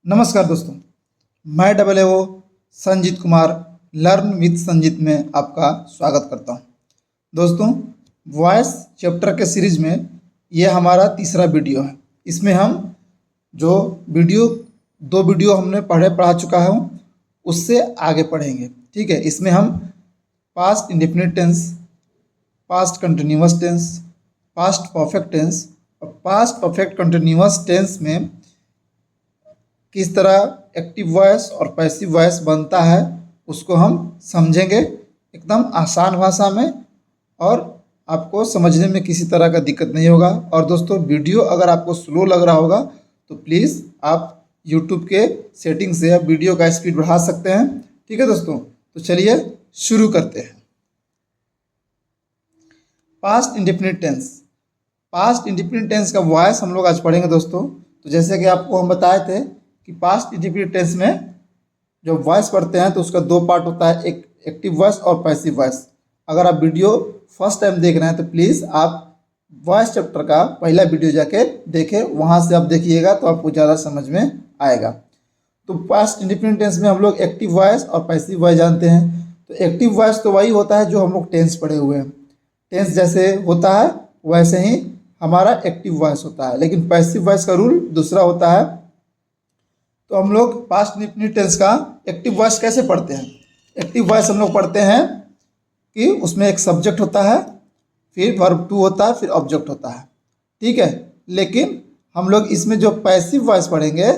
नमस्कार दोस्तों, मैं AA Sanjeet Kumar learn with Sanjeet में आपका स्वागत करता हूं। दोस्तों, वॉइस चैप्टर के सीरीज में ये हमारा तीसरा वीडियो है। इसमें हम जो दो वीडियो हमने पढ़ा चुका हूँ उससे आगे पढ़ेंगे। ठीक है, इसमें हम past indefinite tense, past continuous tense, past perfect tense और पास्ट परफेक्ट कंटिन्यूअस टेंस में किस तरह एक्टिव वॉइस और पैसिव वॉइस बनता है उसको हम समझेंगे एकदम आसान भाषा में, और आपको समझने में किसी तरह का दिक्कत नहीं होगा। और दोस्तों, वीडियो अगर आपको स्लो लग रहा होगा तो प्लीज़ आप यूट्यूब के सेटिंग से आप वीडियो का स्पीड बढ़ा सकते हैं। ठीक है दोस्तों, तो चलिए शुरू करते हैं। Past indefinite tense, past indefinite tense का वॉइस हम लोग आज पढ़ेंगे दोस्तों। तो जैसे कि आपको हम बताए थे कि पास्ट इंडेफिनिट टेंस में जो वॉइस पढ़ते हैं तो उसका दो पार्ट होता है, एक एक्टिव वॉइस और पैसिव वॉइस। अगर आप वीडियो फर्स्ट टाइम देख रहे हैं तो प्लीज़ आप वॉइस चैप्टर का पहला वीडियो जाके देखें, वहाँ से आप देखिएगा तो आपको ज़्यादा समझ में आएगा। तो पास्ट इंडेफिनिट टेंस में हम लोग एक्टिव वॉइस और पैसिव वॉइस जानते हैं। तो एक्टिव वॉइस तो वही होता है जो हम लोग टेंस पढ़े हुए हैं, टेंस जैसे होता है वैसे ही हमारा एक्टिव वॉइस होता है। लेकिन पैसिव वॉइस का रूल दूसरा होता है। तो हम लोग पास्ट इंडेफिनिट टेंस का एक्टिव वॉइस कैसे पढ़ते हैं? एक्टिव वॉइस हम लोग पढ़ते हैं कि उसमें एक सब्जेक्ट होता है, फिर वर्ब टू होता है, फिर ऑब्जेक्ट होता है। ठीक है, लेकिन हम लोग इसमें जो पैसिव वॉइस पढ़ेंगे,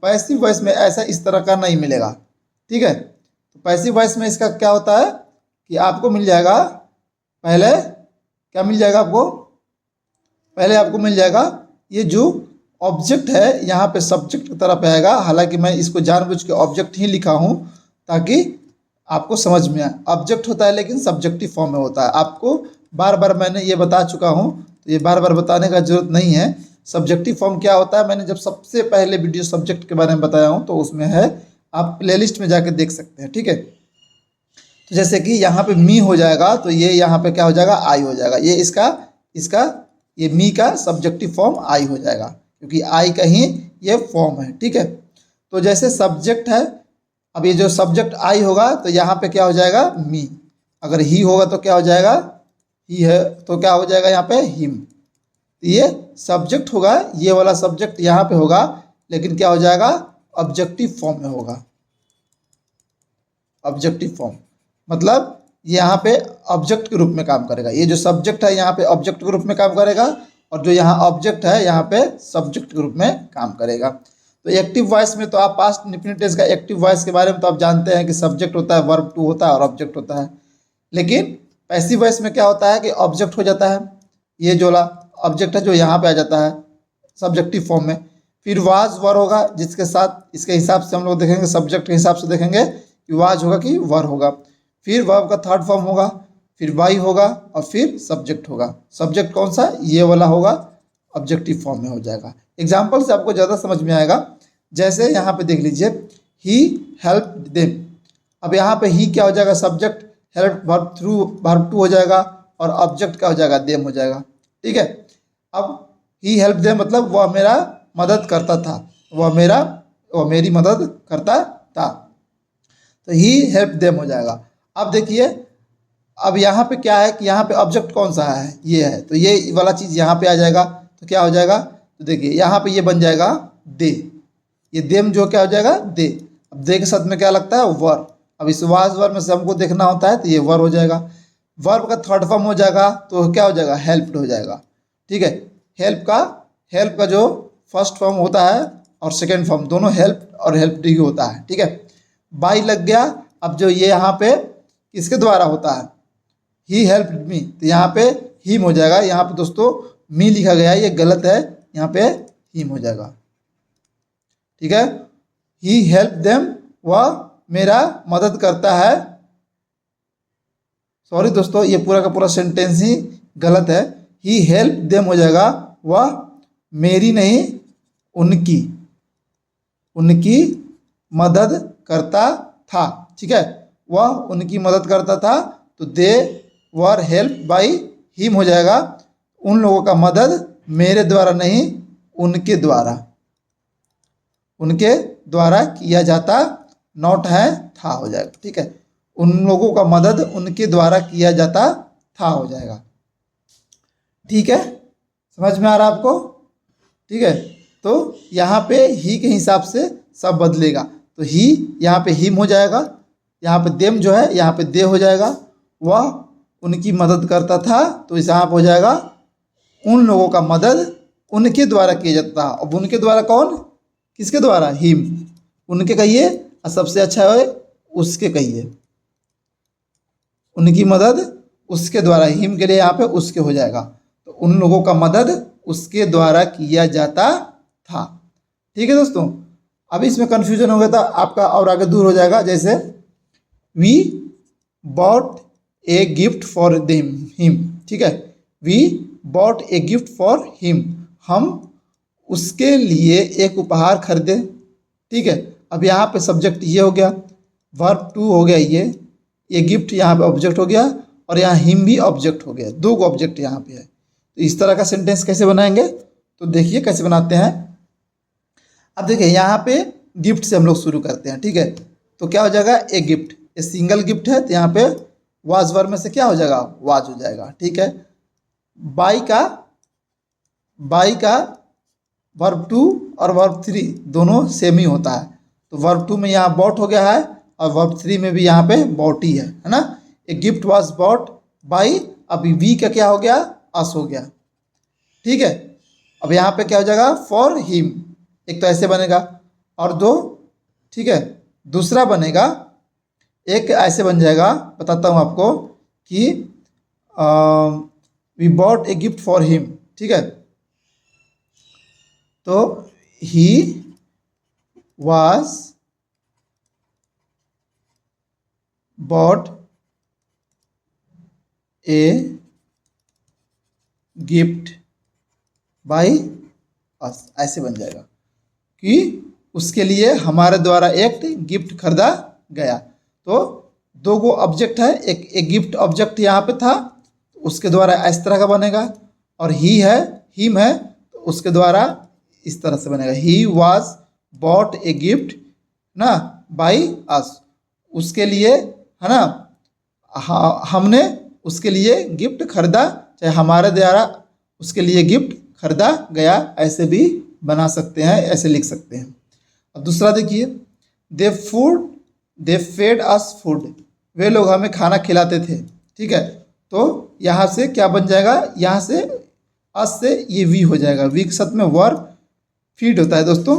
पैसिव वॉइस में ऐसा इस तरह का नहीं मिलेगा। ठीक है, तो पैसिव वॉइस में इसका क्या होता है कि आपको मिल जाएगा, पहले क्या मिल जाएगा आपको? पहले आपको मिल जाएगा ये जो ऑब्जेक्ट है यहाँ पे सब्जेक्ट की तरफ आएगा। हालांकि मैं इसको जानबूझ के ऑब्जेक्ट ही लिखा हूँ ताकि आपको समझ में आए। ऑब्जेक्ट होता है लेकिन सब्जेक्टिव फॉर्म में होता है। आपको बार बार मैंने ये बता चुका हूँ, तो ये बार बार बताने का जरूरत नहीं है। सब्जेक्टिव फॉर्म क्या होता है मैंने जब सबसे पहले वीडियो सब्जेक्ट के बारे में बताया हूँ तो उसमें है, आप प्लेलिस्ट में जाके देख सकते हैं। ठीक है, तो जैसे कि यहाँ पे मी हो जाएगा तो ये यहाँ पे क्या हो जाएगा? आई हो जाएगा। ये इसका ये मी का सब्जेक्टिव फॉर्म आई हो जाएगा, क्योंकि आई का ही ये फॉर्म है। ठीक है, तो जैसे सब्जेक्ट है, अब ये जो सब्जेक्ट आई होगा तो यहाँ पे क्या हो जाएगा? मी। अगर ही होगा तो क्या हो जाएगा? ही है तो क्या हो जाएगा यहाँ पे? हिम। ये सब्जेक्ट होगा, ये वाला सब्जेक्ट यहाँ पे होगा, लेकिन क्या हो जाएगा? ऑब्जेक्टिव फॉर्म में होगा। ऑब्जेक्टिव फॉर्म मतलब यहाँ पे ऑब्जेक्ट के रूप में काम करेगा। ये जो सब्जेक्ट है यहाँ पे ऑब्जेक्ट के रूप में काम करेगा, और जो यहाँ ऑब्जेक्ट है यहाँ पे सब्जेक्ट के रूप में काम करेगा। तो एक्टिव वॉइस में तो आप पास्ट इंडेफिनिट टेंस का एक्टिव वॉइस के बारे में तो आप जानते हैं कि सब्जेक्ट होता है, वर्ब टू होता है और ऑब्जेक्ट होता है। लेकिन पैसिव वॉइस में क्या होता है कि ऑब्जेक्ट हो जाता है, ये जो ऑब्जेक्ट है जो यहाँ पे आ जाता है सब्जेक्टिव फॉर्म में। फिर वाज वर होगा, जिसके साथ इसके हिसाब से हम लोग देखेंगे, सब्जेक्ट के हिसाब से देखेंगे कि वाज होगा कि वर होगा। फिर वर्ब का थर्ड फॉर्म होगा, फिर वाई होगा और फिर सब्जेक्ट होगा। सब्जेक्ट कौन सा? ये वाला होगा, ऑब्जेक्टिव फॉर्म में हो जाएगा। एग्जाम्पल से आपको ज़्यादा समझ में आएगा। जैसे यहाँ पे देख लीजिए, ही हेल्प देम। अब यहाँ पे ही क्या हो जाएगा? सब्जेक्ट, हेल्प वर्ब टू हो जाएगा, और ऑब्जेक्ट क्या हो जाएगा? देम हो जाएगा। ठीक है, अब ही हेल्प देम मतलब वह मेरा मदद करता था, वह मेरी मदद करता था, तो ही हेल्प देम हो जाएगा। अब देखिए, अब यहाँ पे क्या है कि यहाँ पे ऑब्जेक्ट कौन सा है? ये है, तो ये वाला चीज़ यहाँ पे आ जाएगा। तो क्या हो जाएगा? तो देखिए यहाँ पे ये बन जाएगा दे। ये देम जो क्या हो जाएगा? दे। अब दे के साथ में क्या लगता है? वर। अब इस वाज वर में से हमको देखना होता है तो ये वर हो जाएगा। वर्ब का थर्ड फॉर्म हो जाएगा तो क्या हो जाएगा? हेल्प्ड हो जाएगा। ठीक है, हेल्प का जो फर्स्ट फॉर्म होता है और सेकेंड फॉर्म दोनों हेल्प और हेल्प्ड ही होता है। ठीक है, बाई लग गया। अब जो ये यहाँ पे किसके द्वारा होता है? ही हेल्प्ड मी, तो यहाँ पे हिम हो जाएगा। यहाँ पे दोस्तों मी लिखा गया है, ये गलत है, यहाँ पे हिम हो जाएगा। ठीक है, ही हेल्प देम, वह मेरा मदद करता है। सॉरी दोस्तों, ये पूरा का पूरा सेंटेंस ही गलत है। ही हेल्प देम हो जाएगा, वह मेरी नहीं उनकी मदद करता था। ठीक है, वह उनकी मदद करता था, तो दे वर हेल्प बाई हिम हो जाएगा। उन लोगों का मदद मेरे द्वारा नहीं, उनके द्वारा द्वारा किया जाता, नॉट है था हो जाएगा। ठीक है, उन लोगों का मदद उनके द्वारा किया जाता था हो जाएगा। ठीक है, समझ में आ रहा आपको? ठीक है, तो यहाँ पे ही के हिसाब से सब बदलेगा। तो ही यहाँ पे हिम हो जाएगा, यहाँ पे देम जो है यहाँ पे दे हो जाएगा। वह उनकी मदद करता था, तो इस यहाँ पे हो जाएगा उन लोगों का मदद उनके द्वारा किया जाता था। अब उनके द्वारा कौन, किसके द्वारा? हिम। उनके कहिए और सबसे अच्छा है उसके कहिए। उनकी मदद उसके द्वारा, हिम के लिए यहाँ पे उसके हो जाएगा। तो उन लोगों का मदद उसके द्वारा किया जाता था। ठीक है दोस्तों, अभी इसमें कन्फ्यूजन हो गया था आपका और आगे दूर हो जाएगा। जैसे we bought a gift for them him. ठीक है, we bought a gift for him, हम उसके लिए एक उपहार खरीदे। ठीक है, अब यहाँ पे सब्जेक्ट ये हो गया, वर्ब टू हो गया ये गिफ्ट यहाँ पे ऑब्जेक्ट हो गया, और यहाँ हिम भी ऑब्जेक्ट हो गया। दो ऑब्जेक्ट यहाँ पे है। तो इस तरह का सेंटेंस कैसे बनाएंगे, तो देखिए कैसे बनाते हैं। अब देखिए यहाँ पे गिफ्ट से हम लोग शुरू करते हैं। ठीक है, तो क्या हो जाएगा, ए गिफ्ट, ये सिंगल गिफ्ट है, तो यहाँ पे वाज वर्ब में से क्या हो जाएगा, वाज हो जाएगा। ठीक है, बाई का वर्ब टू और वर्ब थ्री दोनों सेम ही होता है। तो वर्ब टू में यहाँ बॉट हो गया है, और वर्ब थ्री में भी यहाँ पे बॉट ही है ना। A gift was bot by, अभी वी का क्या हो गया, अस हो गया। ठीक है, अब यहाँ पे क्या हो जाएगा, फॉर हिम, एक तो ऐसे बनेगा, और दो, ठीक है, दूसरा बनेगा एक ऐसे बन जाएगा, बताता हूँ आपको कि we bought a gift for him. ठीक है, तो he was bought a gift by us, ऐसे बन जाएगा कि उसके लिए हमारे द्वारा एक गिफ्ट खरीदा गया। तो दो गो ऑब्जेक्ट है, एक गिफ्ट ऑब्जेक्ट यहाँ पे था, उसके द्वारा इस तरह का बनेगा, और ही है, हिम है, तो उसके द्वारा इस तरह से बनेगा, ही वाज बॉट ए गिफ्ट ना बाई अस, उसके लिए है ना, हमने उसके लिए गिफ्ट खरीदा, चाहे हमारे द्वारा उसके लिए गिफ्ट खरीदा गया, ऐसे भी बना सकते हैं, ऐसे लिख सकते हैं। अब दूसरा देखिए, दे फेड अस फूड, वे लोग हमें खाना खिलाते थे। ठीक है, तो यहाँ से क्या बन जाएगा, यहाँ से अस से ये वी हो जाएगा, वी के साथ में वर्ब फीड होता है दोस्तों।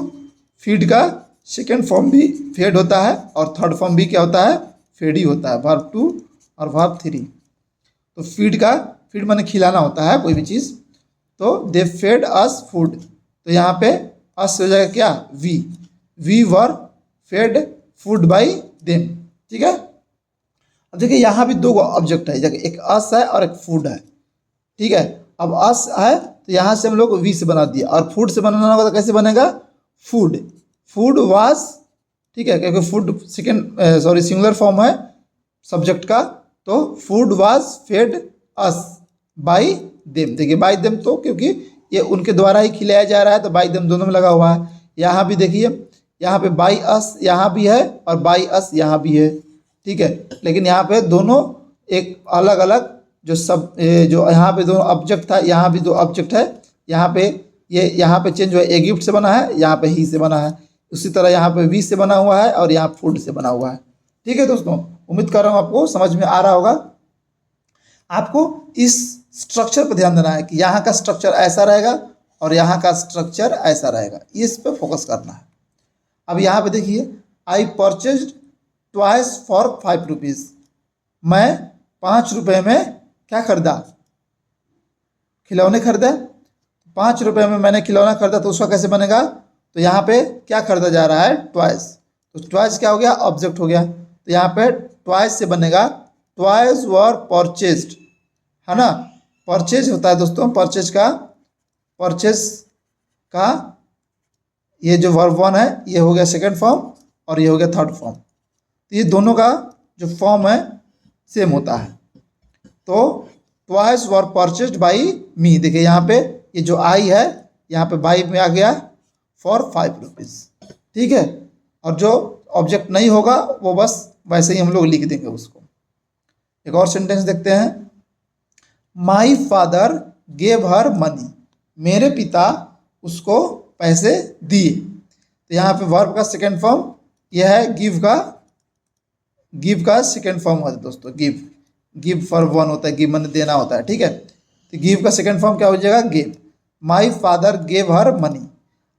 फीड का सेकेंड फॉर्म भी फेड होता है, और थर्ड फॉर्म भी क्या होता है, फेड ही होता है, वर्ब टू और वर्ब थ्री। तो फीड माने खिलाना होता है कोई भी चीज़। तो दे फेड अस फूड, तो यहाँ पे अस हो जाएगा क्या, we were fed food by them. ठीक है, अब देखिए यहाँ भी दो ऑब्जेक्ट है, एक अस है और एक फूड है। ठीक है, अब अस है तो यहाँ से हम लोग वी से बना दिया, और फूड से बनाना होगा तो कैसे बनेगा, फूड वाज। ठीक है, क्योंकि फूड सिंगुलर फॉर्म है सब्जेक्ट का, तो food was fed us by them. देखिए बाई देम, तो क्योंकि ये उनके द्वारा ही खिलाया जा रहा है, तो बाई देम दोनों में लगा हुआ है। यहाँ भी देखिए, यहाँ पे बाई अस यहाँ भी है, और बाई अस यहाँ भी है। ठीक है, लेकिन यहाँ पे दोनों एक अलग अलग जो यहाँ पे दोनों ऑब्जेक्ट था, यहाँ भी दो ऑब्जेक्ट है। यहाँ पे यहाँ पे चेंज हुआ, ए गिफ्ट से बना है, यहाँ पे ही से बना है। उसी तरह यहाँ पे वी से बना हुआ है, और यहाँ फूड से बना हुआ है। ठीक है दोस्तों, उम्मीद कर रहा हूँ आपको समझ में आ रहा होगा। आपको इस स्ट्रक्चर पर ध्यान देना है कि यहाँ का स्ट्रक्चर ऐसा रहेगा और यहाँ का स्ट्रक्चर ऐसा रहेगा, इस पे फोकस करना है। अब यहाँ पे देखिए, आई परचेज्ड ट्वाइस फॉर 5 रुपीज़, मैं 5 रुपये में क्या खरीदा, खिलौने खरीदा। 5 रुपये में मैंने खिलौना खरीदा, तो उसका कैसे बनेगा, तो यहाँ पे क्या खरीदा जा रहा है, ट्वाइस। तो ट्वाइस क्या हो गया, ऑब्जेक्ट हो गया। तो यहाँ पे ट्वाइस से बनेगा ट्वाइस वर परचेज्ड, है ना। परचेज होता है दोस्तों, परचेज का ये जो वर्ब वन है, ये हो गया सेकंड फॉर्म, और ये हो गया थर्ड फॉर्म। तो ये दोनों का जो फॉर्म है सेम होता है। तो ट्वाइस वर परचेज्ड बाई मी, देखिए यहाँ पे ये जो आई है, यहाँ पे बाई में आ गया फॉर 5 रुपीज़। ठीक है, और जो ऑब्जेक्ट नहीं होगा वो बस वैसे ही हम लोग लिख देंगे उसको। एक और सेंटेंस देखते हैं, my father gave her money, मेरे पिता उसको पैसे दिए। तो यहाँ पे वर्ब का सेकेंड फॉर्म यह है, गिव का सेकेंड फॉर्म होता है दोस्तों, गिव फॉर वन होता है, गिव मन देना होता है, ठीक है। तो गिव का सेकेंड फॉर्म क्या हो जाएगा, give. My father gave her money.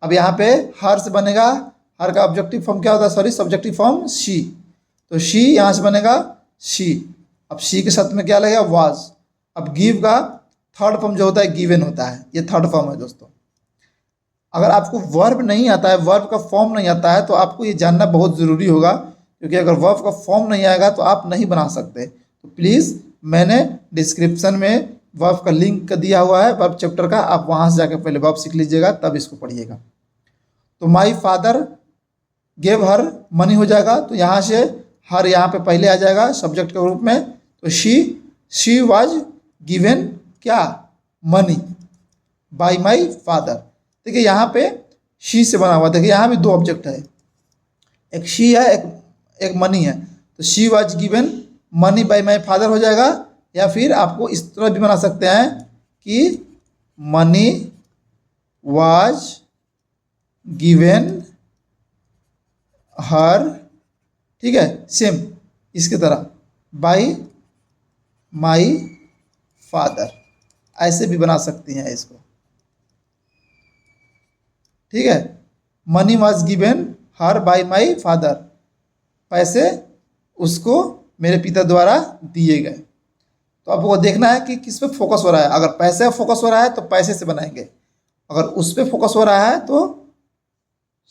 अब यहाँ पे हर से बनेगा, हर का ऑब्जेक्टिव फॉर्म क्या होता है, सॉरी सब्जेक्टिव फॉर्म शी, तो शी यहाँ से बनेगा शी। अब शी के साथ में क्या लगेगा, वाज। अब गिव का थर्ड फॉर्म जो होता है गिवन होता है, ये थर्ड फॉर्म है दोस्तों। अगर आपको वर्ब नहीं आता है, वर्ब का फॉर्म नहीं आता है, तो आपको ये जानना बहुत ज़रूरी होगा, क्योंकि अगर वर्ब का फॉर्म नहीं आएगा तो आप नहीं बना सकते। तो प्लीज़ मैंने डिस्क्रिप्शन में वर्ब का लिंक दिया हुआ है, वर्ब चैप्टर का, आप वहाँ से जाकर पहले वर्ब सीख लीजिएगा तब इसको पढ़िएगा। तो my father gave her money हो जाएगा, तो यहाँ से हर यहाँ पे पहले आ जाएगा सब्जेक्ट के रूप में। तो शी वाज गिवन क्या, मनी बाय माई फादर। देखिए यहाँ पे शी से बना हुआ, देखिए यहाँ भी दो ऑब्जेक्ट है, एक शी है एक मनी है। तो she was given money bye my father हो जाएगा, या फिर आपको इस तरह भी बना सकते हैं कि मनी वाज गिवन हर, ठीक है, सेम इसके तरह, बाय माई फादर, ऐसे भी बना सकती हैं इसको, ठीक है। Money was given her by my father, पैसे उसको मेरे पिता द्वारा दिए गए। तो आपको देखना है कि किस पे फोकस हो रहा है। अगर पैसे फोकस हो रहा है तो पैसे से बनाएंगे, अगर उस पे फोकस हो रहा है तो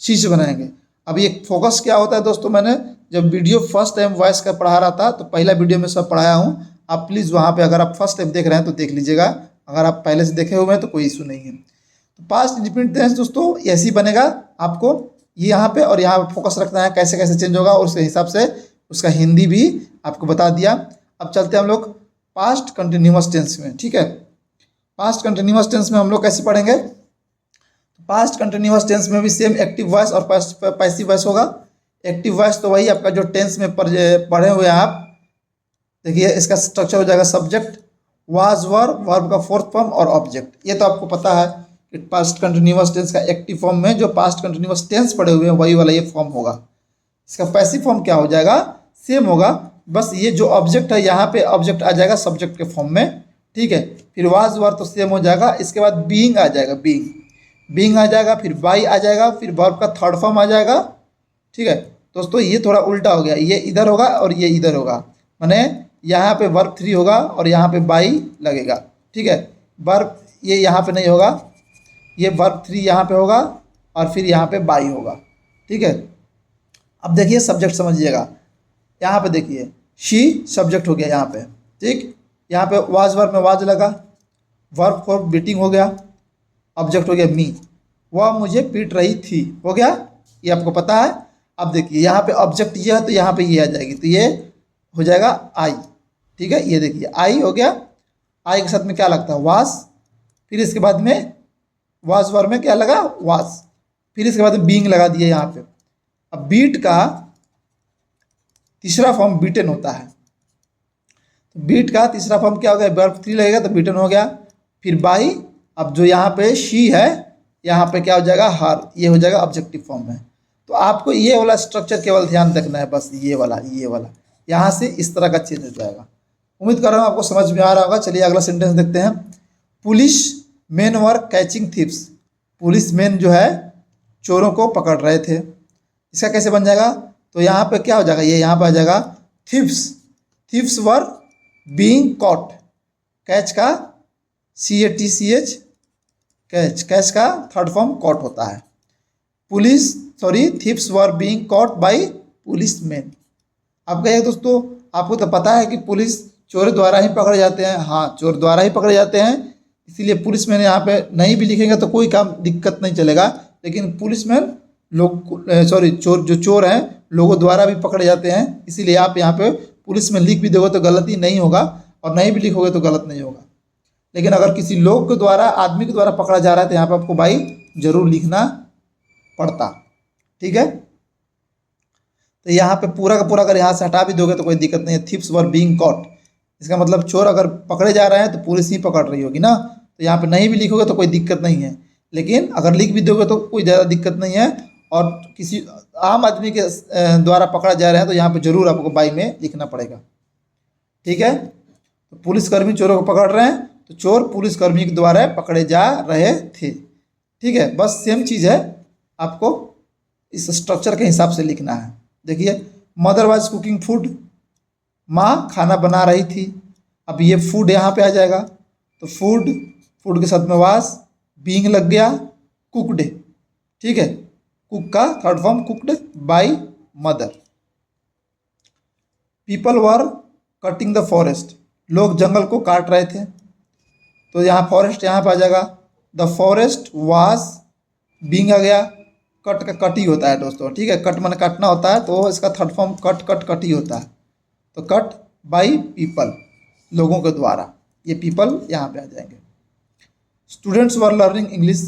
शी से बनाएंगे। अब ये फोकस क्या होता है दोस्तों, मैंने जब वीडियो फर्स्ट टाइम वॉइस का पढ़ा रहा था तो पहला वीडियो में सब पढ़ाया हूँ, आप प्लीज़ वहाँ पे अगर आप फर्स्ट टाइम देख रहे हैं तो देख लीजिएगा, अगर आप पहले से देखे हुए हैं तो कोई इशू नहीं है। तो पास्ट इंडिपेंडेंट टेंस दोस्तों ऐसे ही बनेगा, आपको ये यहाँ पे और यहाँ पे फोकस रखना है, कैसे कैसे चेंज होगा, और उसके हिसाब से उसका हिंदी भी आपको बता दिया। अब चलते हैं हम लोग पास्ट कंटिन्यूअस टेंस में, ठीक है। पास्ट कंटिन्यूअस टेंस में हम लोग कैसे पढ़ेंगे, पास्ट कंटिन्यूअस टेंस में भी सेम एक्टिव वॉइस और पैसिव वॉइस होगा। एक्टिव वॉइस तो वही आपका जो टेंस में पढ़े हुए हैं आप, देखिए इसका स्ट्रक्चर हो जाएगा सब्जेक्ट, वाज वर, वर्ब का फोर्थ फॉर्म और ऑब्जेक्ट। ये तो आपको पता है कि पास्ट कंटिन्यूअस टेंस का एक्टिव फॉर्म में जो पास्ट कंटिन्यूअस टेंस पढ़े हुए हैं वही वाला ये फॉर्म होगा। इसका पैसिव फॉर्म क्या हो जाएगा, सेम होगा, बस ये जो ऑब्जेक्ट है यहाँ पे ऑब्जेक्ट आ जाएगा सब्जेक्ट के फॉर्म में, ठीक है। फिर वाज वर तो सेम हो जाएगा, इसके बाद बीइंग आ जाएगा, बीइंग आ जाएगा, फिर बाई आ जाएगा, फिर वर्ब का थर्ड फॉर्म आ जाएगा, ठीक है। दोस्तों ये थोड़ा उल्टा हो गया, ये इधर होगा और ये इधर होगा, माने यहाँ पे वर्ब 3 होगा और यहाँ पे बाई लगेगा, ठीक है। वर्ब ये यहाँ पे नहीं होगा, ये वर्ब 3 यहाँ पे होगा और फिर यहाँ पे बाई होगा, ठीक है। अब देखिए सब्जेक्ट समझिएगा, यहाँ पे देखिए शी सब्जेक्ट हो गया यहाँ पे, ठीक। यहाँ पे वाज वर्ब में वाज लगा, वर्ब फॉर बीटिंग हो गया, ऑब्जेक्ट हो गया मी, वह मुझे पीट रही थी, हो गया, ये आपको पता है। अब देखिए यहाँ पे ऑब्जेक्ट ये है तो यहाँ पे ये आ जाएगी, तो ये हो जाएगा आई, ठीक है। ये देखिए आई हो गया, आई के साथ में क्या लगता है, वाज, फिर इसके बाद में वाज वर्ब में क्या लगा, वाज, फिर इसके बाद में बीइंग लगा दिया यहाँ पे। अब बीट का तीसरा फॉर्म बीटन होता है, तो बीट का तीसरा फॉर्म क्या हो गया, वर्ब 3 लगेगा तो बीटन हो गया, फिर बाई। अब जो यहाँ पे शी है यहाँ पे क्या हो जाएगा, हर, ये हो जाएगा ऑब्जेक्टिव फॉर्म में। तो आपको ये वाला स्ट्रक्चर केवल ध्यान रखना है, बस ये वाला यहाँ से इस तरह का चेंज हो जाएगा। उम्मीद कर रहा हूँ आपको समझ में आ रहा होगा। चलिए अगला सेंटेंस देखते हैं, पुलिस मैन वर कैचिंग थीव्स, पुलिस मैन जो है चोरों को पकड़ रहे थे। इसका कैसे बन जाएगा, तो यहाँ पे क्या हो जाएगा, ये यहाँ पे आ जाएगा thieves were being caught, catch का CATCH, कैच का थर्ड फॉर्म कॉट होता है। Thieves were being caught by policeman. अब कहिए दोस्तों, आपको तो पता है कि पुलिस चोर द्वारा ही पकड़े जाते हैं, हाँ चोर द्वारा ही पकड़े जाते हैं, इसीलिए पुलिस मैन यहाँ पे नहीं भी लिखेंगे तो कोई काम दिक्कत नहीं चलेगा। लेकिन पुलिस मैन जो चोर हैं लोगों द्वारा भी पकड़े जाते हैं, इसीलिए आप यहाँ पे पुलिस में लिख भी दोगे तो गलती नहीं होगा, और नहीं भी लिखोगे तो गलत नहीं होगा। लेकिन अगर किसी लोग के द्वारा, आदमी के द्वारा पकड़ा जा रहा है तो यहाँ पे आपको बाई जरूर लिखना पड़ता, ठीक है। तो यहाँ पे पूरा का पूरा अगर यहाँ से हटा भी दोगे तो कोई दिक्कत नहीं है। थीव्स वर बीइंग कॉट, इसका मतलब चोर अगर पकड़े जा रहे हैं तो पुलिस ही पकड़ रही होगी ना। तो यहाँ पे नहीं भी लिखोगे तो कोई दिक्कत नहीं है, लेकिन अगर लिख भी दोगे तो कोई ज़्यादा दिक्कत नहीं है। और किसी आम आदमी के द्वारा पकड़ा जा रहा है तो यहाँ पे जरूर आपको बाई में लिखना पड़ेगा। ठीक है, तो पुलिसकर्मी चोरों को पकड़ रहे हैं तो चोर पुलिसकर्मी के द्वारा पकड़े जा रहे थे। ठीक है, बस सेम चीज़ है, आपको इस स्ट्रक्चर के हिसाब से लिखना है। देखिए, मदर वाज कुकिंग फूड, माँ खाना बना रही थी। अब ये फूड यहाँ पे आ जाएगा, तो फूड, फूड के साथ में वाज, बीइंग लग गया, कुकड। ठीक है, कुक का third form cooked by mother. People were cutting the forest, लोग जंगल को काट रहे थे, तो यहाँ फॉरेस्ट यहाँ पे आ जाएगा। द फॉरेस्ट वाज, बीइंग आ गया, कट का कट ही होता है दोस्तों। ठीक है, कट माने काटना होता है, तो इसका third form cut cut cut ही होता है। तो कट बाय पीपल, लोगों के द्वारा, ये पीपल यहाँ पे आ जाएंगे। स्टूडेंट्स वर लर्निंग इंग्लिश,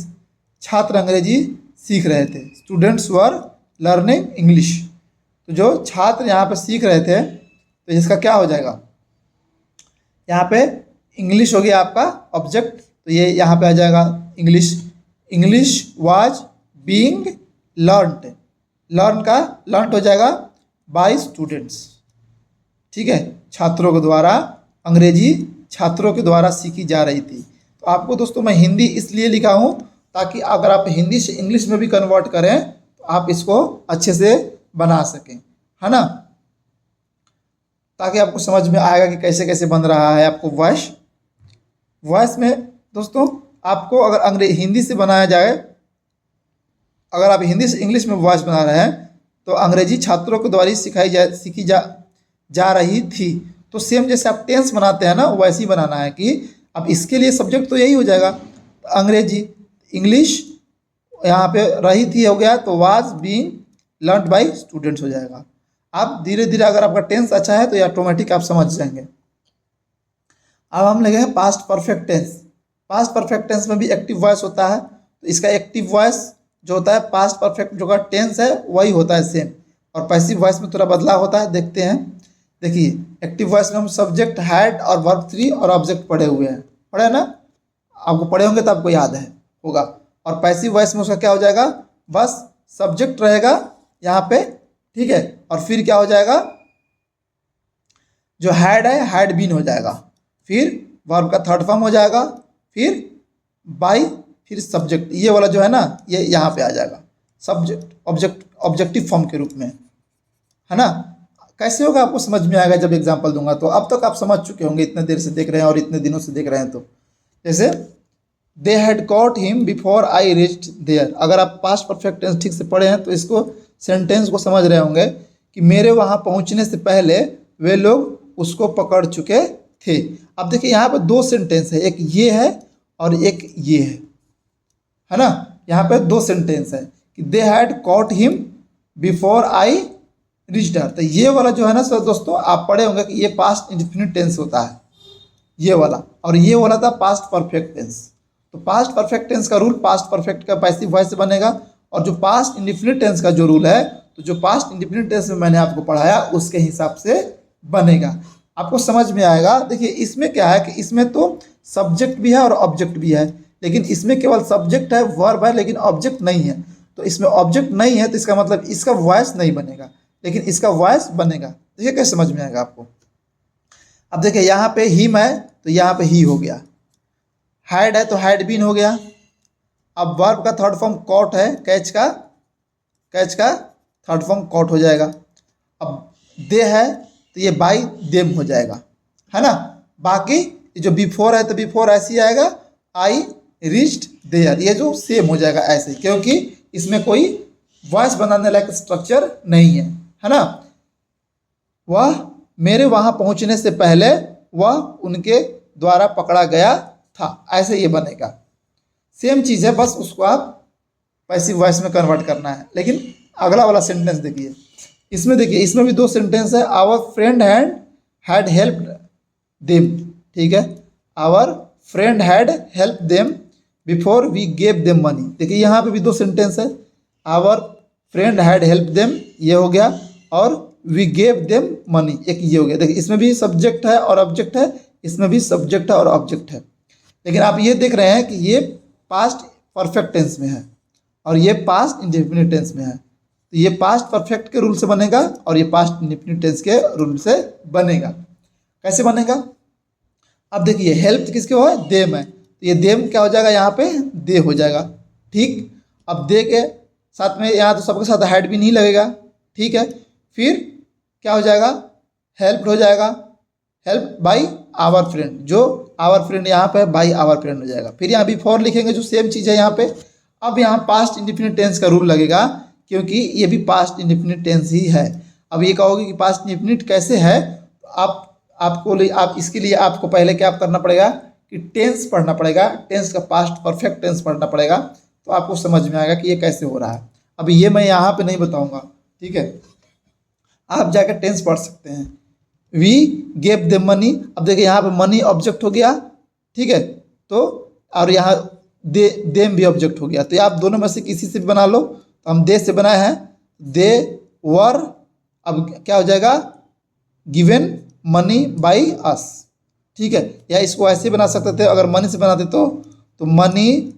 छात्र अंग्रेजी सीख रहे थे। स्टूडेंट्स वर लर्निंग इंग्लिश, तो जो छात्र यहाँ पे सीख रहे थे तो इसका क्या हो जाएगा, यहाँ पे इंग्लिश हो गया आपका ऑब्जेक्ट, तो ये यहाँ पे आ जाएगा English. English was being learned, learn का लर्न हो जाएगा बाय स्टूडेंट्स। ठीक है, छात्रों के द्वारा अंग्रेजी छात्रों के द्वारा सीखी जा रही थी। तो आपको दोस्तों मैं हिंदी इसलिए लिखा हूँ ताकि अगर आप हिंदी से इंग्लिश में भी कन्वर्ट करें तो आप इसको अच्छे से बना सकें, है ना, ताकि आपको समझ में आएगा कि कैसे कैसे बन रहा है आपको वॉइस। वॉइस में दोस्तों आपको अगर हिंदी से बनाया जाए, अगर आप हिंदी से इंग्लिश में वॉइस बना रहे हैं तो अंग्रेजी छात्रों के द्वारा सीखी जा रही थी। तो सेम जैसे आप टेंस बनाते हैं ना, वैसे ही बनाना है कि अब इसके लिए सब्जेक्ट तो यही हो जाएगा अंग्रेजी, इंग्लिश यहाँ पे रही थी हो गया, तो was being learned by students हो जाएगा। आप धीरे धीरे अगर आपका टेंस अच्छा है तो ये ऑटोमेटिक आप समझ जाएंगे। अब हम लगे हैं past perfect tense. Past perfect tense में भी एक्टिव वॉइस होता है, तो इसका एक्टिव वॉइस जो होता है पास्ट परफेक्ट जो का टेंस है वही होता है सेम, और पैसिव वॉइस में थोड़ा बदलाव होता है, देखते हैं। देखिए, एक्टिव वॉइस में हम सब्जेक्ट, हैड और वर्ब 3 और ऑब्जेक्ट पढ़े हुए हैं, पढ़े ना, आपको पढ़े होंगे तो आपको याद है होगा। और पैसिव वॉइस में उसका क्या हो जाएगा, बस सब्जेक्ट रहेगा यहाँ पे, ठीक है, और फिर क्या हो जाएगा, जो हैड है हैड बीन हो जाएगा, फिर वर्ब का थर्ड फॉर्म हो जाएगा, फिर बाय, फिर सब्जेक्ट, ये वाला जो है ना ये यहाँ पे आ जाएगा सब्जेक्ट ऑब्जेक्टिव फॉर्म के रूप में, है ना। कैसे होगा आपको समझ में आएगा जब एग्जांपल दूंगा। तो अब तक आप समझ चुके होंगे, इतने देर से देख रहे हैं और इतने दिनों से देख रहे हैं। तो जैसे they had caught him before I reached there, अगर आप पास्ट परफेक्ट टेंस ठीक से पढ़े हैं तो इसको सेंटेंस को समझ रहे होंगे कि मेरे वहाँ पहुँचने से पहले वे लोग उसको पकड़ चुके थे। अब देखिए यहाँ पर दो सेंटेंस है, एक ये है और एक ये है ना। यहाँ पे दो सेंटेंस है कि they had caught him before I reached her, तो ये वाला जो है ना सर दोस्तों आप पढ़े होंगे कि ये पास्ट इंडेफिनिट टेंस होता है ये वाला, और ये वाला था पास्ट परफेक्ट टेंस। तो पास्ट परफेक्ट टेंस का रूल पास्ट परफेक्ट का पैसिव वॉइस से बनेगा, और जो पास्ट इंडेफिनिट टेंस का जो रूल है, तो जो पास्ट इंडेफिनिट टेंस में मैंने आपको पढ़ाया उसके हिसाब से बनेगा, आपको समझ में आएगा। देखिए इसमें क्या है कि इसमें तो सब्जेक्ट भी है और ऑब्जेक्ट भी है, लेकिन इसमें केवल सब्जेक्ट है, वर्ब है, लेकिन ऑब्जेक्ट नहीं है। तो इसमें ऑब्जेक्ट नहीं है तो इसका मतलब इसका वॉइस नहीं बनेगा, लेकिन इसका वॉइस बनेगा। देखिए कैसे समझ में आएगा आपको। अब देखिए यहाँ पे हिम है तो यहाँ पे ही हो गया, हैड है तो हैड बीन हो गया। अब वर्ब का थर्ड फॉर्म कॉट है, कैच का थर्ड फॉर्म कॉट हो जाएगा। अब दे है तो ये बाई देम हो जाएगा, है ना। बाकी जो बिफोर है तो बिफोर ऐसे ही आएगा, आई रीच्ड देयर, ये जो सेम हो जाएगा ऐसे, क्योंकि इसमें कोई वॉइस बनाने लायक स्ट्रक्चर नहीं है ना। वह मेरे वहाँ पहुँचने से पहले वह उनके द्वारा पकड़ा गया था, ऐसे ये बनेगा। सेम चीज़ है, बस उसको आप पैसिव वॉइस में कन्वर्ट करना है। लेकिन अगला वाला सेंटेंस देखिए, इसमें देखिए इसमें भी दो सेंटेंस है। Our friend had helped them, ठीक है, our friend had help them before we gave them money. देखिए यहाँ पे भी दो सेंटेंस है, our friend had help them ये हो गया, और वी गेव देम मनी, एक ये हो गया। देखिए इसमें भी सब्जेक्ट है और ऑब्जेक्ट है, इसमें भी सब्जेक्ट है और ऑब्जेक्ट है, लेकिन आप ये देख रहे हैं कि ये पास्ट परफेक्ट टेंस में है और ये पास्ट इंडेफिनिट टेंस में है। तो ये पास्ट परफेक्ट के रूल से बनेगा और ये पास्ट इंडेफिनिट टेंस के रूल से बनेगा। कैसे बनेगा? अब देखिए हेल्प किसके हो है, देम है, तो ये देम क्या हो जाएगा, यहाँ पे दे हो जाएगा। ठीक, अब दे के साथ में यहाँ तो सबके साथ हैड भी नहीं लगेगा। ठीक है, फिर क्या हो जाएगा, हेल्प हो जाएगा, हेल्प बाई आवर फ्रेंड, जो आवर फ्रेंड यहाँ पे बाई आवर फ्रेंड हो जाएगा। फिर यहाँ बिफोर लिखेंगे जो सेम चीज़ है यहाँ पे। अब यहाँ पास्ट इंडेफिनिट टेंस का रूल लगेगा क्योंकि ये भी पास्ट इंडेफिनिट टेंस ही है। अब ये कहोगे कि पास्ट इंडेफिनिट कैसे है, आप इसके लिए आपको पहले क्या करना पड़ेगा कि टेंस पढ़ना पड़ेगा, टेंस का पास्ट परफेक्ट टेंस पढ़ना पड़ेगा, तो आपको समझ में आएगा कि ये कैसे हो रहा है। अभी ये मैं यहाँ पे नहीं बताऊँगा, ठीक है, आप जाकर टेंस पढ़ सकते हैं। वी गेव देम मनी, अब देखिए यहाँ पे मनी ऑब्जेक्ट हो गया, ठीक है, तो और यहाँ देम भी ऑब्जेक्ट हो गया, तो आप दोनों में से किसी से भी बना लो। तो हम दे से बनाए हैं, दे वर, अब क्या हो जाएगा, गिवन मनी बाई अस। ठीक है, या इसको ऐसे बना सकते थे अगर मनी से बनाते तो मनी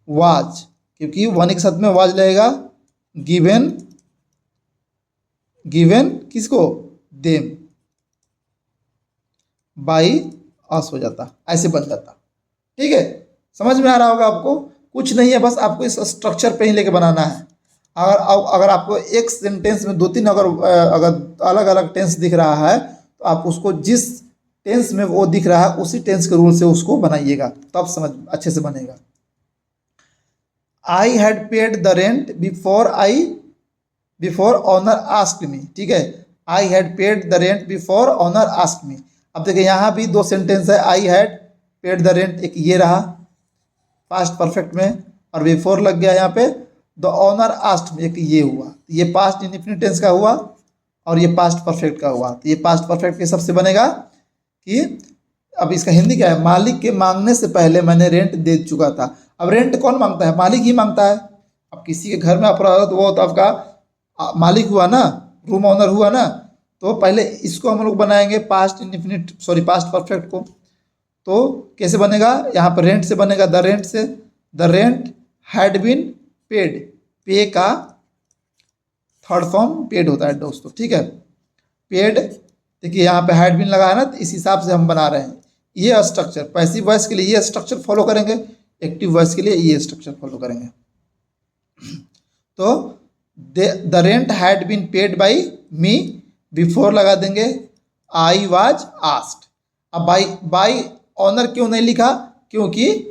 वाज, क्योंकि मनी के साथ में वाज लगेगा, गिवन किसको, देम बाई अस हो जाता, ऐसे बन जाता। ठीक है, समझ में आ रहा होगा आपको, कुछ नहीं है, बस आपको इस स्ट्रक्चर पे ही लेके बनाना है। अगर आपको एक सेंटेंस में दो तीन अगर अलग अलग टेंस दिख रहा है तो आप उसको जिस टेंस में वो दिख रहा है उसी टेंस के रूल से उसको बनाइएगा, तब समझ अच्छे से बनेगा। I had paid the rent before owner asked me. ठीक है, I had paid the rent before owner asked me. अब देखिए यहाँ भी दो सेंटेंस है, I had paid the rent, एक ये रहा पास्ट परफेक्ट में, और बिफोर लग गया यहाँ पे, द ऑनर आस्क्ड मी, एक ये हुआ, ये पास्ट इंडेफिनिट टेंस का हुआ और ये पास्ट परफेक्ट का हुआ। तो ये पास्ट परफेक्ट के सबसे बनेगा कि अब इसका हिंदी क्या है, मालिक के मांगने से पहले मैंने रेंट दे चुका था। अब रेंट कौन मांगता है, मालिक ही मांगता है। अब किसी के घर में आप रहो तो वो तो आपका मालिक हुआ ना, रूम ऑनर हुआ ना, तो पहले इसको हम लोग बनाएंगे पास्ट इंडेफिनिट पास्ट परफेक्ट को। तो कैसे बनेगा, यहाँ पर रेंट से बनेगा, द रेंट से, the rent had been paid, pay का थर्ड फॉर्म पेड होता है दोस्तों। ठीक है, पेड, देखिए यहाँ पे हैड बीन लगा है ना, तो इस हिसाब से हम बना रहे हैं। ये स्ट्रक्चर पैसिव वॉइस के लिए ये स्ट्रक्चर फॉलो करेंगे, एक्टिव वॉइस के लिए ये स्ट्रक्चर फॉलो करेंगे। तो the rent had been paid by me, before लगा देंगे, आई वाज आस्क्ड। अब बाई ऑनर क्यों नहीं लिखा, क्योंकि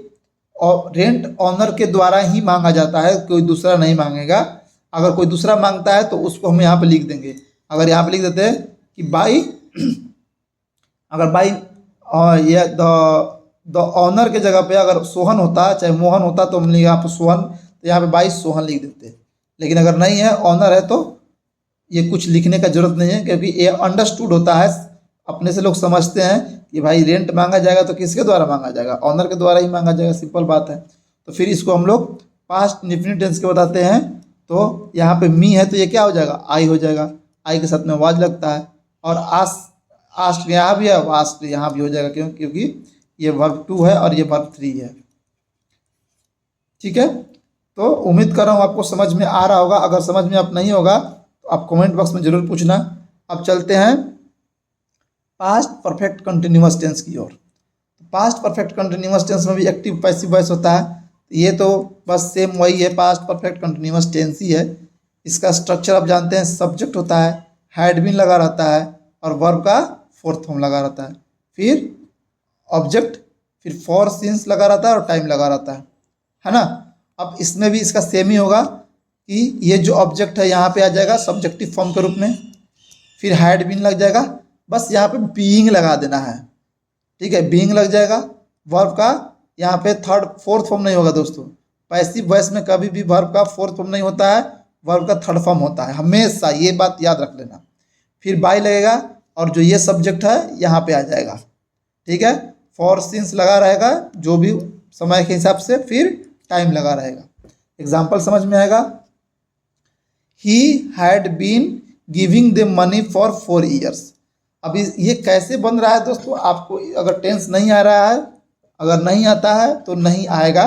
रेंट ऑनर के द्वारा ही मांगा जाता है, कोई दूसरा नहीं मांगेगा। अगर कोई दूसरा मांगता है तो उसको हम यहाँ पे लिख देंगे। अगर यहाँ पे लिख देते हैं कि बाई, अगर बाई ये द ऑनर के जगह पे अगर सोहन होता चाहे मोहन होता तो हम यहाँ पे सोहन, तो यहाँ पे बाई सोहन लिख देते। लेकिन अगर नहीं है, ऑनर है, तो ये कुछ लिखने का जरूरत नहीं है, क्योंकि ये अंडरस्टूड होता है, अपने से लोग समझते हैं कि भाई रेंट मांगा जाएगा तो किसके द्वारा मांगा जाएगा, ऑनर के द्वारा ही मांगा जाएगा, सिंपल बात है। तो फिर इसको हम लोग पास्ट इंडेफिनिट टेंस के बताते हैं। तो यहाँ पे मी है तो ये क्या हो जाएगा, आई हो जाएगा, आई के साथ में वाज लगता है, और आस्क्ड यहाँ भी है, आस्क्ड यहाँ भी हो जाएगा, क्योंकि ये वर्ब 2 है और ये वर्ब 3 है। ठीक है, तो उम्मीद कर रहा हूँ आपको समझ में आ रहा होगा। अगर समझ में आप नहीं होगा तो आप कमेंट बॉक्स में ज़रूर पूछना। अब चलते हैं पास्ट परफेक्ट कंटिन्यूअस टेंस की ओर। पास्ट परफेक्ट कंटिन्यूअस टेंस में भी एक्टिव पैसिव वॉइस होता है। ये तो बस सेम वही है, पास्ट परफेक्ट कंटिन्यूअस टेंस ही है। इसका स्ट्रक्चर आप जानते हैं, सब्जेक्ट होता है, हैड बीन लगा रहता है और वर्ब का फोर्थ फॉर्म लगा रहता है, फिर ऑब्जेक्ट, फिर फॉर सिंस लगा रहता है और टाइम लगा रहता है ना। अब इसमें भी इसका सेम ही होगा कि ये जो ऑब्जेक्ट है यहाँ पे आ जाएगा सब्जेक्टिव फॉर्म के रूप में, फिर हैड बीन लग जाएगा, बस यहाँ पे बीइंग लगा देना है। ठीक है, बीइंग लग जाएगा, वर्ब का यहाँ पे फोर्थ फॉर्म नहीं होगा दोस्तों। पैसिव वॉइस में कभी भी वर्ब का फोर्थ फॉर्म नहीं होता है, वर्ब का थर्ड फॉर्म होता है हमेशा, ये बात याद रख लेना। फिर बाय लगेगा और जो ये सब्जेक्ट है यहाँ पे आ जाएगा। ठीक है, फॉर सिंस लगा रहेगा जो भी समय के हिसाब से, फिर टाइम लगा रहेगा। एग्जाम्पल समझ में आएगा, he had been giving them money for 4 years। अब ये कैसे बन रहा है दोस्तों, आपको अगर टेंस नहीं आ रहा है, अगर नहीं आता है तो नहीं आएगा।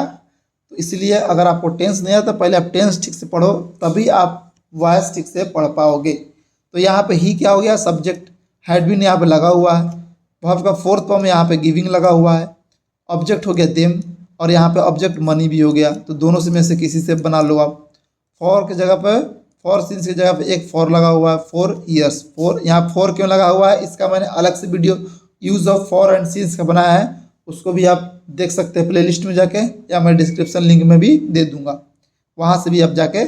तो इसलिए अगर आपको टेंस नहीं आता, पहले आप टेंस ठीक से पढ़ो, तभी आप वॉइस ठीक से पढ़ पाओगे। तो यहाँ पे ही क्या हो गया, सब्जेक्ट, हैड बीन यहाँ पे लगा हुआ है, वर्ब का फोर्थ फॉर्म यहाँ पे गिविंग लगा हुआ है, ऑब्जेक्ट हो गया देम, और यहाँ पे ऑब्जेक्ट मनी भी हो गया। तो दोनों से में से किसी से बना लो आप। फॉर की जगह पे, फॉर सिंस की जगह पे एक फॉर लगा हुआ है, 4 years। फोर, यहाँ फॉर क्यों लगा हुआ है, इसका मैंने अलग से video use of for and since का बनाया है, उसको भी आप देख सकते हैं प्लेलिस्ट में जाके, या मैं डिस्क्रिप्शन लिंक में भी दे दूंगा, वहाँ से भी आप जाके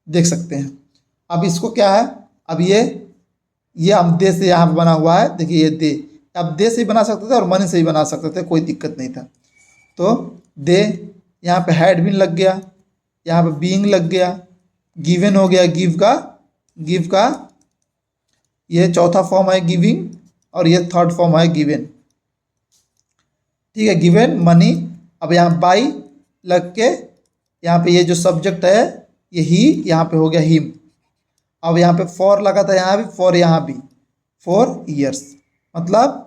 देख सकते हैं। अब इसको क्या है, अब ये हम दे से यहाँ पे बना हुआ है, देखिए ये दे, आप दे से ही बना सकते थे और मनी से ही बना सकते थे, कोई दिक्कत नहीं था। तो दे, यहाँ पे हैड बीन लग गया, यहाँ पे बीइंग लग गया, गिवन हो गया, गिव का ये चौथा फॉर्म है गिविंग, और ये थर्ड फॉर्म है गिवन। ठीक है, गिवन मनी। अब यहाँ बाई लग के यहाँ पे ये जो सब्जेक्ट है ये ही, यहाँ पे हो गया हिम। अब यहाँ पे फॉर लगा था, यहाँ भी फॉर, यहाँ भी 4 years, मतलब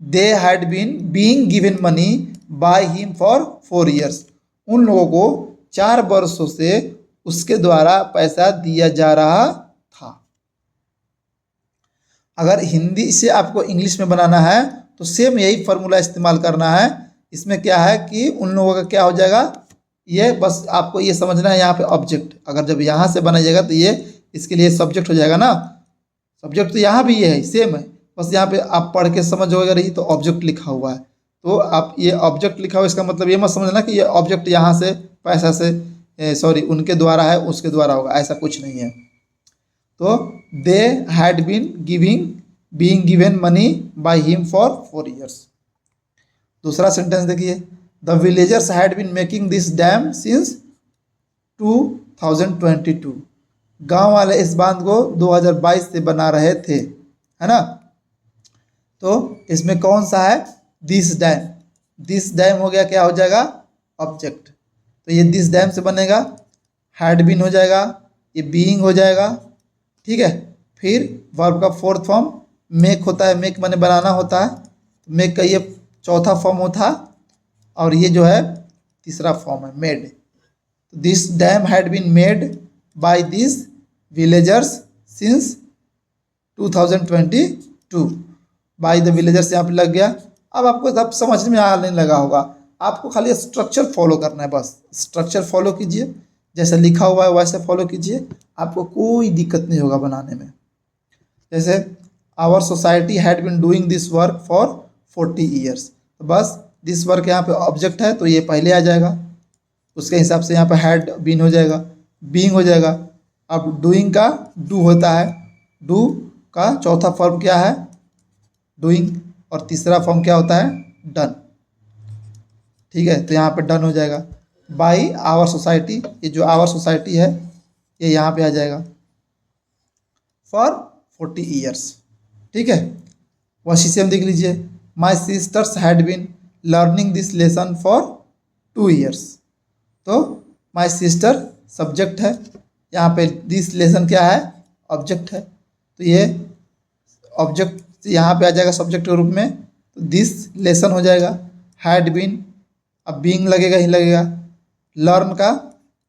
they had been being given money by him for 4 years। उन लोगों को 4 वर्षों से उसके द्वारा पैसा दिया जा रहा था। अगर हिंदी से आपको इंग्लिश में बनाना है तो सेम यही फॉर्मूला इस्तेमाल करना है। इसमें क्या है कि उन लोगों का क्या हो जाएगा, ये बस आपको ये समझना है, यहाँ पे ऑब्जेक्ट अगर जब यहाँ से बनाइएगा तो ये इसके लिए सब्जेक्ट हो जाएगा ना, सब्जेक्ट तो यहाँ भी ये है, सेम है, बस यहाँ पे आप पढ़ के समझ होगा रही तो ऑब्जेक्ट लिखा हुआ है, तो आप ये ऑब्जेक्ट लिखा हुआ, इसका मतलब ये मत समझना कि ये ऑब्जेक्ट यहाँ से पैसा से सॉरी उनके द्वारा है, उसके द्वारा होगा, ऐसा कुछ नहीं है। तो they had been being given money by him for 4 years। दूसरा सेंटेंस देखिए, the villagers had been making this dam since 2022। गांव वाले इस बांध को 2022 से बना रहे थे, है ना। तो इसमें कौन सा है, दिस डैम हो गया, क्या हो जाएगा, ऑब्जेक्ट। तो ये दिस डैम से बनेगा, हैड बीन हो जाएगा, ये बीइंग हो जाएगा, ठीक है। फिर वर्ब का फोर्थ फॉर्म मेक होता है, मेक माने बनाना होता है, मेक का ये चौथा फॉर्म होता है, और ये जो है तीसरा फॉर्म है made. This dam had been made by this villagers since 2022। By the villagers यहाँ पे लग गया। अब आपको सब समझ में आने लगा होगा, आपको खाली स्ट्रक्चर फॉलो करना है, बस स्ट्रक्चर फॉलो कीजिए, जैसे लिखा हुआ है वैसे फॉलो कीजिए, आपको कोई दिक्कत नहीं होगा बनाने में। जैसे our society had been doing this work for 40 years, तो बस दिस वर्क यहाँ पे ऑब्जेक्ट है तो ये पहले आ जाएगा, उसके हिसाब से यहाँ पे हैड बीन हो जाएगा, बीइंग हो जाएगा। अब डूइंग का डू होता है, डू का चौथा फॉर्म क्या है, डूइंग, और तीसरा फॉर्म क्या होता है, डन, ठीक है। तो यहाँ पे डन हो जाएगा। बाई आवर सोसाइटी, ये जो आवर सोसाइटी है ये यहाँ पे आ जाएगा फॉर 40 years, ठीक है। वही से हम देख लीजिए, my sisters had been learning this lesson for 2 years। तो माई सिस्टर सब्जेक्ट है, यहाँ पे दिस लेसन क्या है, ऑब्जेक्ट है, तो ये ऑब्जेक्ट यहाँ पे आ जाएगा सब्जेक्ट के रूप में, तो दिस लेसन हो जाएगा। हैड बीन, अब बीइंग लगेगा ही लगेगा। लर्न का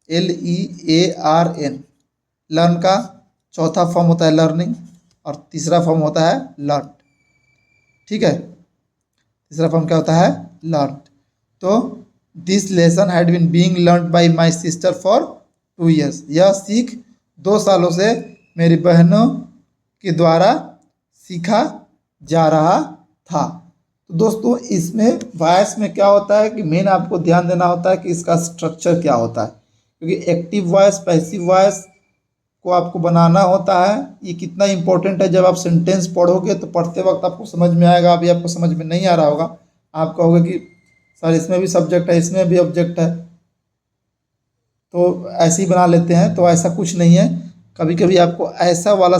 LEARN, लर्न का चौथा फॉर्म होता है लर्निंग, और तीसरा फॉर्म होता है लर्न, ठीक है। तीसरा फॉर्म क्या होता है, लर्न। तो this lesson had been being learn by my sister for 2 years, यह सीख 2 सालों से मेरी बहनों के द्वारा सीखा जा रहा था। तो दोस्तों इसमें वॉइस में क्या होता है कि मेन आपको ध्यान देना होता है कि इसका स्ट्रक्चर क्या होता है, क्योंकि एक्टिव वॉइस पैसिव वॉइस को आपको बनाना होता है। ये कितना इंपॉर्टेंट है, जब आप सेंटेंस पढ़ोगे तो पढ़ते वक्त आपको समझ में आएगा, अभी आपको समझ में नहीं आ रहा होगा, आप कहोगे कि सर इसमें भी सब्जेक्ट है, इसमें भी ऑब्जेक्ट है, तो ऐसे ही बना लेते हैं, तो ऐसा कुछ नहीं है। कभी कभी आपको ऐसा वाला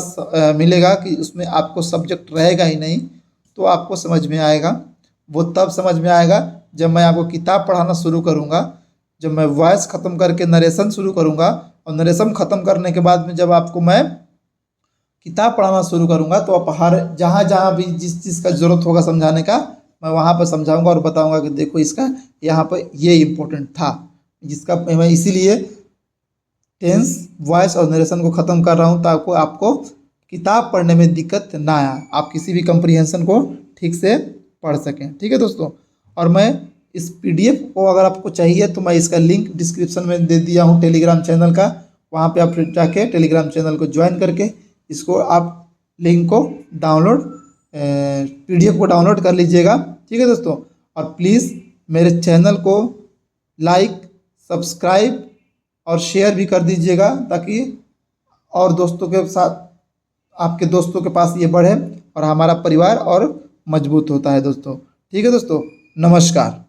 मिलेगा कि उसमें आपको सब्जेक्ट रहेगा ही नहीं, तो आपको समझ में आएगा। वो तब समझ में आएगा जब मैं आपको किताब पढ़ाना शुरू करूँगा, जब मैं वॉइस ख़त्म करके नरेशन शुरू करूँगा, और नरेशन ख़त्म करने के बाद में जब आपको मैं किताब पढ़ाना शुरू करूँगा तो आप हर जहाँ जहाँ भी जिस चीज़ का ज़रूरत होगा समझाने का, मैं वहाँ पर समझाऊंगा और बताऊंगा कि देखो इसका यहाँ पर ये इम्पोर्टेंट था, जिसका मैं इसीलिए टेंस, वॉइस और नरेशन को ख़त्म कर रहा हूँ ताकि आपको किताब पढ़ने में दिक्कत ना आए, आप किसी भी कंप्रीहेंशन को ठीक से पढ़ सकें। ठीक है दोस्तों, और मैं इस पीडीएफ को अगर आपको चाहिए तो मैं इसका लिंक डिस्क्रिप्शन में दे दिया हूँ टेलीग्राम चैनल का, वहाँ पे आप जाके टेलीग्राम चैनल को ज्वाइन करके इसको आप लिंक को डाउनलोड पीडीएफ को डाउनलोड कर लीजिएगा। ठीक है दोस्तों, और प्लीज़ मेरे चैनल को लाइक, सब्सक्राइब और शेयर भी कर दीजिएगा ताकि और दोस्तों के साथ, आपके दोस्तों के पास ये बढ़े और हमारा परिवार और मजबूत होता है दोस्तों। ठीक है दोस्तों, नमस्कार।